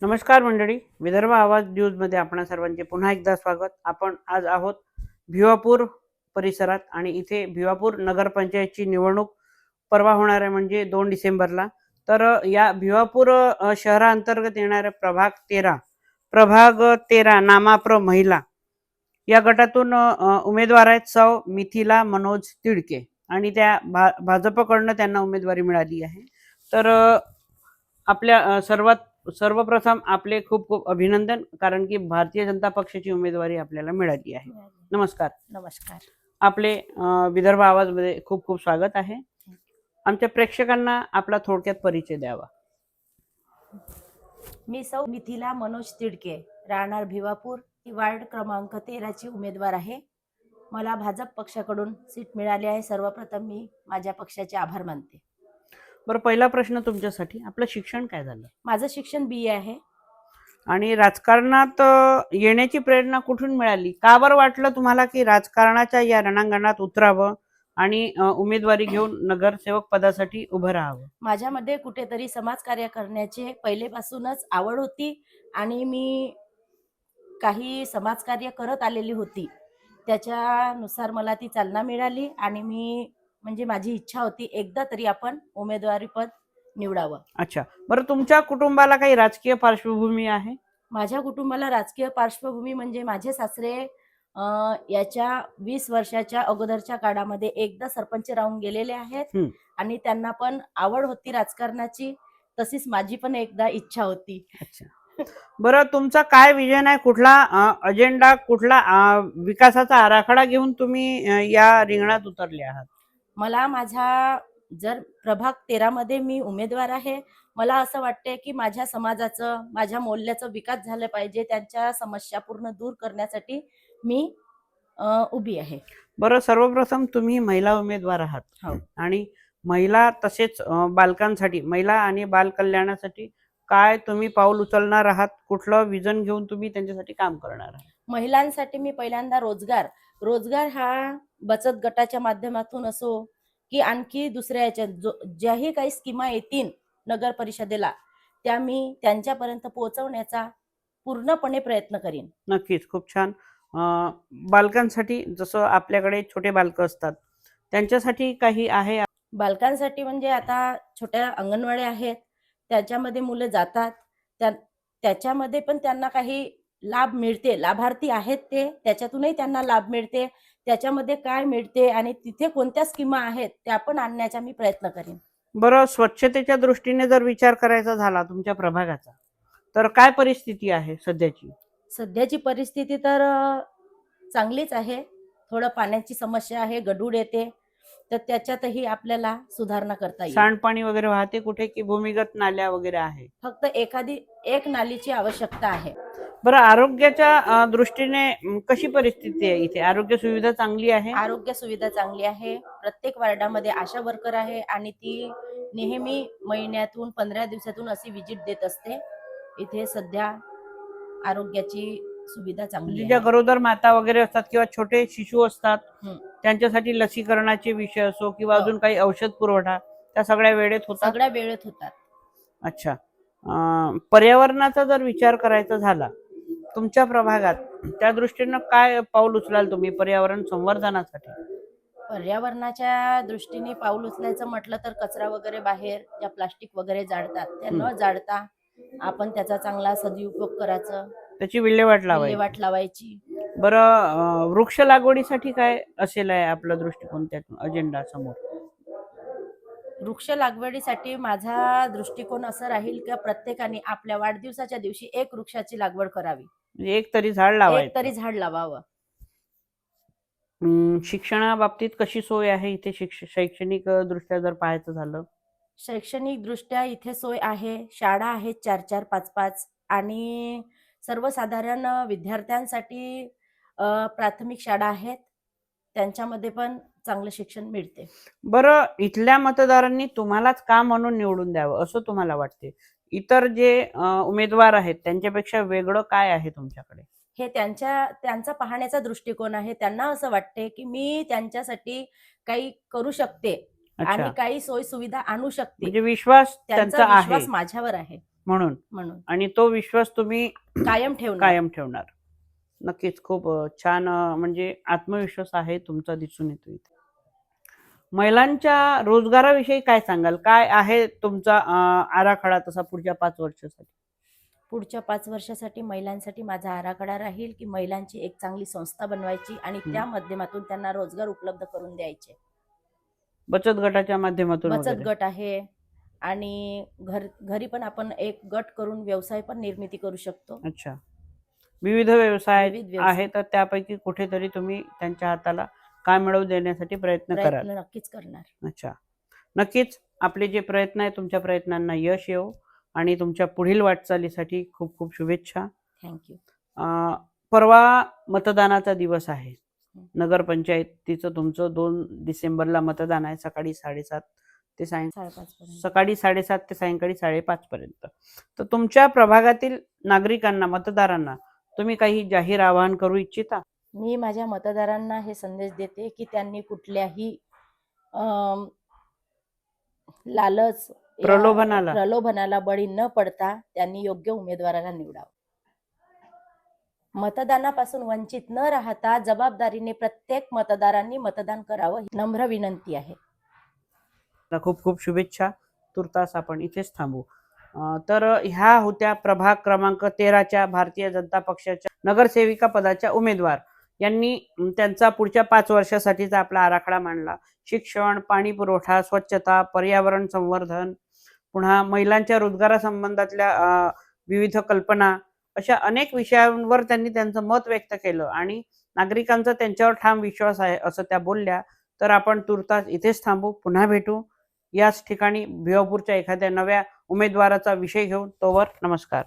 नमस्कार मंडळी, विदर्भ आवाज न्यूजमध्ये आपणा सर्वांचे पुन्हा एकदा स्वागत. आपण आज आहोत भिवापूर परिसरात आणि इथे भिवापूर नगरपंचायतची निवडणूक परवा होणार आहे, म्हणजे 2 डिसेंबरला. तर या भिवापूर शहराअंतर्गत येणाऱ्या प्रभाग 13 नामाप्र महिला या गटातून उमेदवार आहेत सौ मिथिला मनोज तिडके आणि त्या भाजपकडनं त्यांना उमेदवारी मिळाली आहे. तर आपल्या सर्वप्रथम आपले खूप खूप अभिनंदन, कारण की भारतीय जनता पक्षाची उमेदवारी आपल्याला मिळाली आहे. नमस्कार. नमस्कार. आपले विदर्भ आवाजमध्ये खूप खूप स्वागत आहे. आमच्या प्रेक्षकांना आपला थोडक्यात परिचय द्यावा. मी सौ मिथिला मनोज तिडके, राहणार भिवापूर, वार्ड क्रमांक 13 ची उमेदवार आहे. मला भाजप पक्षाकडून सीट मिळाली आहे. सर्वप्रथम मी माझ्या पक्षाचे आभार मानते. बरं, पहिला प्रश्न तुमच्यासाठी, आपलं शिक्षण काय झालं? माझं शिक्षण BA आहे. आणि राजकारणात येण्याची प्रेरणा कुठून मिळाली? का बरं वाटलं तुम्हाला की राजकारणाच्या या रणांगणात उतरावं आणि उमेदवारी घेऊन नगरसेवक पदासाठी उभं राहावं? माझ्यामध्ये कुठेतरी समाजकार्य करण्याची पहिलेपासूनच आवड होती आणि मी काही समाजकार्य करत आलेली होती. त्याच्यानुसार मला ती चालना मिळाली आणि म्हणजे माझी इच्छा होती एकदा तरी आपण उमेदवारी पद निवडावं. अच्छा, बरं, तुमच्या कुटुंबाला काही राजकीय पार्श्वभूमी आहे? माझ्या कुटुंबाला राजकीय पार्श्वभूमी म्हणजे माझे सासरे याच्या 20 वर्षाच्या अगोदरच्या काळामध्ये एकदा सरपंच राहून गेलेले आहेत आणि त्यांना पण आवड होती राजकारणाची, तशीच माझी पण एकदा इच्छा होती. अच्छा, बरं, तुमचा काय विजन आहे? कुठला अजेंडा, कुठला विकासाचा आराखडा घेऊन तुम्ही या रिंगणात उतरले आहात? मला जर प्रभाग 13 मध्ये मी उमेदवार आहे, मला असं वाटते की माझ्या समाजाचं, माझ्या मोहल्ल्याचं विकास झालं पाहिजे. त्यांच्या समस्या पूर्ण दूर करण्यासाठी मी उभी आहे. बरं, सर्वप्रथम तुम्ही महिला उमेदवार आहात. हो. आणि महिला तसेच बालकांसाठी, महिला आणि बाल कल्याणासाठी काय तुम्ही पाऊल उचलणार आहात? कुठलं विजन घेऊन तुम्ही त्यांच्यासाठी काम करणार आहात? महिलांसाठी मी पहिल्यांदा रोजगार हा बचत गटाच्या माध्यमातून असो की आणखी दुसऱ्या ज्याही काही स्कीमा येतील नगर परिषदेला, त्या मी त्यांच्यापर्यंत पोहोचवण्याचा पूर्णपणे प्रयत्न करीन. नक्कीच, खूप छान. बालकांसाठी, जसं आपल्याकडे छोटे बालक असतात, त्यांच्यासाठी काही आहे? बालकांसाठी म्हणजे आता छोट्या अंगणवाड्या आहेत, त्याच्यामध्ये मुलं जातात, त्याच्यामध्ये पण त्यांना काही लाभ मिळते. लाभार्थी आहेत ते, त्याच्यातूनही त्यांना लाभ मिळते. त्याच्यामध्ये काय मिळते आणि तिथे कोणत्या स्कीमा आहेत त्या पण आणण्याचा मी प्रयत्न करेन. बरं, स्वच्छतेच्या दृष्टीने जर विचार करायचा झाला तुमच्या प्रभागाचा, तर काय परिस्थिती आहे सध्याची? सध्याची परिस्थिती तर चांगलीच आहे. थोडं पाण्याची समस्या आहे, गढूळ येते, तर त्याच्यातही आपल्याला सुधारणा करता येईल. सांडपाणी वगैरे वाहते कुठे, की भूमिगत नाल्या वगैरे आहे? फक्त एक नालीची आवश्यकता आहे. बरं, आरोग्याच्या दृष्टीने कशी परिस्थिती आहे इथे? आरोग्य सुविधा चांगली आहे? आरोग्य सुविधा चांगली आहे. प्रत्येक वार्डामध्ये आशा वर्कर आहे आणि ती नेहमी महिन्यातून 15 दिवसातून अशी विजिट देत असते. इथे सध्या आरोग्याची सुविधा चांगली ज्या आहे. गरोदर माता वगैरे असतात किंवा छोटे शिशु असतात, त्यांच्यासाठी लसीकरणाचे विषय असो किंवा अजून काही औषध पुरवठा, त्या सगळ्या वेळेत होतात? सगळ्या वेळेत होतात. अच्छा, पर्यावरणाचा जर विचार करायचा झाला तुमच्या प्रभागात, त्या दृष्टीनं काय पाऊल उचलाल तुम्ही पर्यावरण संवर्धनासाठी? पर्यावरणाच्या दृष्टीने पाऊल उचलायचं म्हटलं तर कचरा वगैरे बाहेर ज्या प्लास्टिक वगैरे जाळतात त्या न जाळता आपण त्याचा चांगला सदुपयोग करायचा, त्याची विल्हेवाट लावायची. बरं, वृक्ष लागवडीसाठी काय असेल आहे आपला दृष्टिकोन, त्यातून अजेंडा समोर? वृक्ष लागवडीसाठी माझा दृष्टिकोन असं राहील की प्रत्येकाने आपल्या वाढदिवसाच्या दिवशी एक वृक्षाची लागवड करावी, म्हणजे एक तरी झाड लावावं. शिक्षणाबाबतीत कशी सोय आहे इथे? शैक्षणिक दृष्ट्या जर पाहायचं झालं? शैक्षणिक दृष्ट्या इथे सोय आहे. शाळा आहेत 4-4, 5-5 आणि सर्वसाधारण विद्यार्थ्यांसाठी प्राथमिक शाळा आहेत, त्यांच्यामध्ये पण चांगलं शिक्षण मिळते. बरं, इथल्या मतदारांनी तुम्हालाच का म्हणून निवडून द्यावं असं तुम्हाला वाटते? इतर जे उमेदवार आहेत त्यांच्यापेक्षा वेगळं काय आहे तुमच्याकडे? हे त्यांचा पाहण्याचा दृष्टिकोन आहे. त्यांना असं वाटते की मी त्यांच्यासाठी काही करू शकते आणि काही सोयी सुविधा आणू शकते. म्हणजे विश्वास त्यांचा विश्वास माझ्यावर आहे. म्हणून म्हणून आणि तो विश्वास तुम्ही कायम ठेवणार. कायम ठेवणार. नक्कीच खूप छान म्हणजे आत्मविश्वास आहे तुमचा दिसून येतो इथे. महिलांच्या रोजगाराविषयी काय सांगाल? काय आहे तुमचा आराखडा तसा पुढच्या 5 वर्षासाठी? पुढच्या 5 वर्षासाठी महिलांसाठी माझा आराखडा राहील की महिलांची एक चांगली संस्था बनवायची आणि त्या माध्यमातून त्यांना रोजगार उपलब्ध करून द्यायचे. बचत गटाच्या माध्यमातून बचत वगैरे? गट आहे आणि घरी पण आपण एक गट करून व्यवसाय पण निर्मिती करू शकतो. अच्छा. विविध व्यवसाय विविध व्यवसाय. आहे, तर त्यापैकी कुठेतरी तुम्ही त्यांच्या हाताला काम मिळवून देण्यासाठी प्रयत्न कराल. प्रयत्न नक्कीच करणार. अच्छा. नक्कीच आपले जे प्रयत्न आहेत तुमच्या प्रयत्नांना यश येवो आणि तुमच्या पुढील वाटचालीसाठी खूप खूप शुभेच्छा. थँक्यू. परवा मतदानाचा दिवस आहे. नगरपंचायतीचं तुमचं 2 डिसेंबरला मतदान आहे सकाळी 7:30 ते 5:30 सकाळी 7:30 ते सायंकाळी 5:30 पर्यंत. तर तुमच्या प्रभागातील नागरिकांना, मतदारांना तुम्ही काही जाहीर आवाहन करू इच्छिता? मी माझ्या मतदारांना हे संदेश देते की त्यांनी कुठल्याही अम, लालच या प्रलोभनाला बळी न पडता त्यांनी योग्य उमेदवाराला निवडावं. मतदानापासून वंचित न राहता जबाबदारीने प्रत्येक मतदारांनी मतदान करावं, ही नम्र विनंती आहे. खूप खूप शुभेच्छा. तुर्तास आपण इथेच थांबू. तर ह्या होत्या प्रभाग क्रमांक 13च्या भारतीय जनता पक्षाच्या नगरसेविका पदाच्या उमेदवार यांनी त्यांचा पुढच्या 5 वर्षासाठीचा आपला आराखडा मांडला. शिक्षण, पाणी पुरवठा, स्वच्छता, पर्यावरण संवर्धन, पुन्हा महिलांच्या रोजगारासंबंधातल्या विविध कल्पना, अशा अनेक विषयांवर त्यांनी त्यांचं मत व्यक्त केलं आणि नागरिकांचा त्यांच्यावर ठाम विश्वास आहे असं त्या बोलल्या. तर आपण तुर्तास इथेच थांबू. पुन्हा भेटू याच ठिकाणी भिवापूरच्या एखाद्या नव्या उमेदवाराचा विषय घेऊन. तोवर नमस्कार.